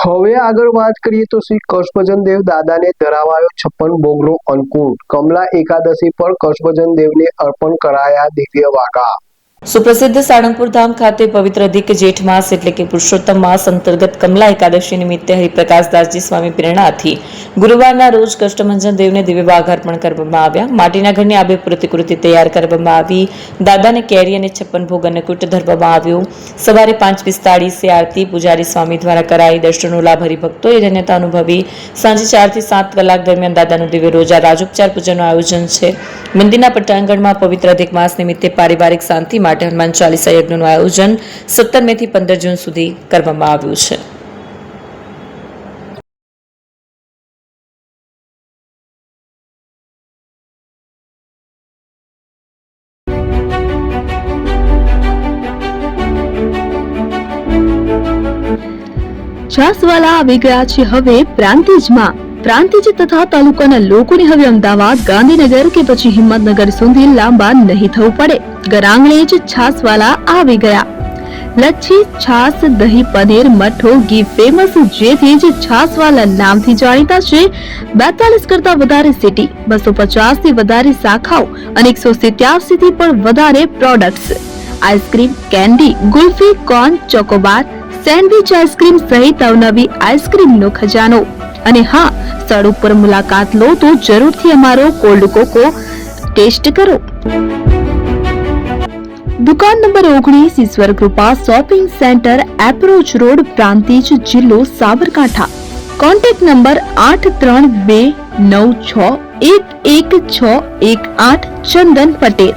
હવે આગળ વાત કરીએ તો શ્રી કષ્પભંજન દેવ દાદાને ધરાવાયો 56 ભોગનો અન્નકૂટ। કમલા એકાદશી પર કષ્પભંજન દેવને અર્પણ કરાયા દિવ્ય વાઘા। સુપ્રસિદ્ધ સાળંગપુર ધામ ખાતે પવિત્ર અધિક જેઠ માસ એટલે કે પુરુષોત્તમ માસ અંતર્ગત કમલા એકાદશી નિમિત્તે હરિપ્રકાશદાસજી સ્વામી પ્રેરણાથી ગુરુવારના રોજ કષ્ટભંજન દેવને દિવ્ય વાઘ અર્પણ કરવામાં આવ્યા। માટીના ઘરની આબે પ્રતિકૃતિ તૈયાર કરવામાં આવી। દાદાને કેરી અને 56 ભોગ અન્નકૂટ ધરવામાં આવ્યો। સવારે 5:45 આરતી પૂજારી સ્વામી દ્વારા કરાઈ। દર્શનનો લાભ હરિભક્તોએ ધન્યતા અનુભવી। સાંજે 4 થી 7 કલાક દરમિયાન દાદાનું દિવ્ય રોજા રાજોપચાર પૂજનનું આયોજન છે। મંદિરના પટાંગણમાં પવિત્ર અધિક માસ નિમિત્તે પારિવારિક શાંતિ માટે હનુમાન ચાલીસા યજ્ઞનું આયોજન 17 મે થી 15 જૂન સુધી કરવામાં આવ્યું છે। છાસવાલા આવી ગયા છે હવે પ્રાંતિજમાં। પ્રાંતિજ તથા તાલુકાના લોકોને હવે અમદાવાદ, ગાંધીનગર કે પછી હિંમતનગર સુધી લાંબા નહીં થવું પડે। ઘર આંગણે જ છાસવાલા આવી ગયા। લચ્છી, છાસ, દહીં, પનીર, મઠો, ઘી ફેમસ, જેથી જ છાસવાલા નામથી જાણીતા છે। 42 કરતા વધારે સિટી, 250 થી વધારે શાખાઓ અને 187 થી પણ વધારે products. Ice cream, candy, kulfi, corn, Chocobar, sandwich ice cream સહિત અવનવી આઈસ્ક્રીમનો ખજાનો। અને હા, સ્થળ ઉપર મુલાકાત લો તો જરૂરથી અમારો કોલ્ડ કોકો ટેસ્ટ કરો। દુકાન number 19, Ishwar Krupa shopping centre, approach road, Prantij, જિલ્લો Sabarkantha. Contact number 8326111618 Chandan Patel.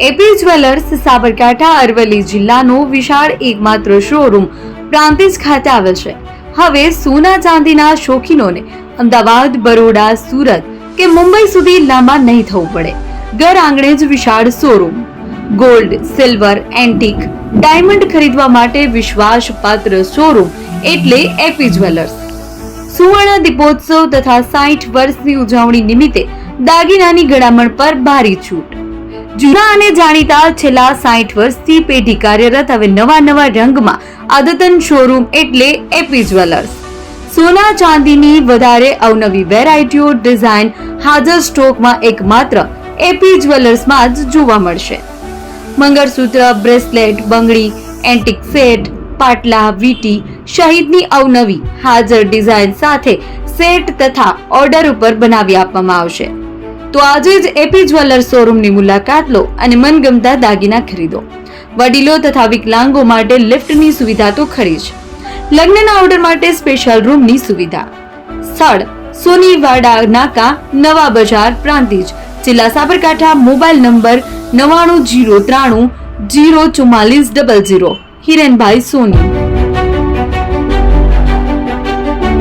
A P jewellers Sabarkantha Aravalli જિલ્લાનો વિશાળ એકમાત્ર શોરૂમ પ્રાંતિજ ખાતે આવેલ છે। હવે સોના ચાંદીના શોખીનોને અમદાવાદ, બરોડા, સુરત કે મુંબઈ સુધી લાંબા નહીં થવું પડે। ઘર આંગણે જ વિશાળ showroom. Gold, silver, antique, diamond ખરીદવા માટે વિશ્વાસપાત્ર શોરૂમ એટલે એપી જ્વેલર્સ। સુવર્ણ દીપોત્સવ તથા 60 વર્ષની ઉજવણી નિમિત્તે દાગીનાની ગળામણ પર ભારી છૂટ। જૂના અને જાણીતા છેલ્લા 60 વર્ષથી પેઢી કાર્યરત હવે નવા રંગમાં અદ્યતન શોરૂમ એટલે એપી જ્વેલર્સ। સોના ચાંદીની વધારે અવનવી વેરાયટીઓ, ડિઝાઇન હાજર સ્ટોકમાં એકમાત્ર એપી જ્વેલર્સમાં જ જોવા મળશે। મંગળસૂત્ર, બ્રેસલેટ, બંગડી, એન્ટિક સેટ, પાટલા, વીટી સહિતની અવનવી હાજર ડિઝાઇન સાથે સેટ તથા ઓર્ડર ઉપર બનાવી આપવામાં આવશે। તો આજે જ એપી જ્વેલર્સ શોરૂમની મુલાકાત લો અને મનગમતા દાગીના ખરીદો। વડીલો તથા વિકલાંગો માટે લિફ્ટની સુવિધા તો ખરી જ, લગ્નના ઓર્ડર માટે સ્પેશિયલ રૂમની સુવિધા। સ્થળ સોનીવાડા નાકા, નવા બજાર, પ્રાંતિજ, જિલ્લા સાબરકાંઠા। Mobile number 9903304400। હિરેનભાઈ સોની।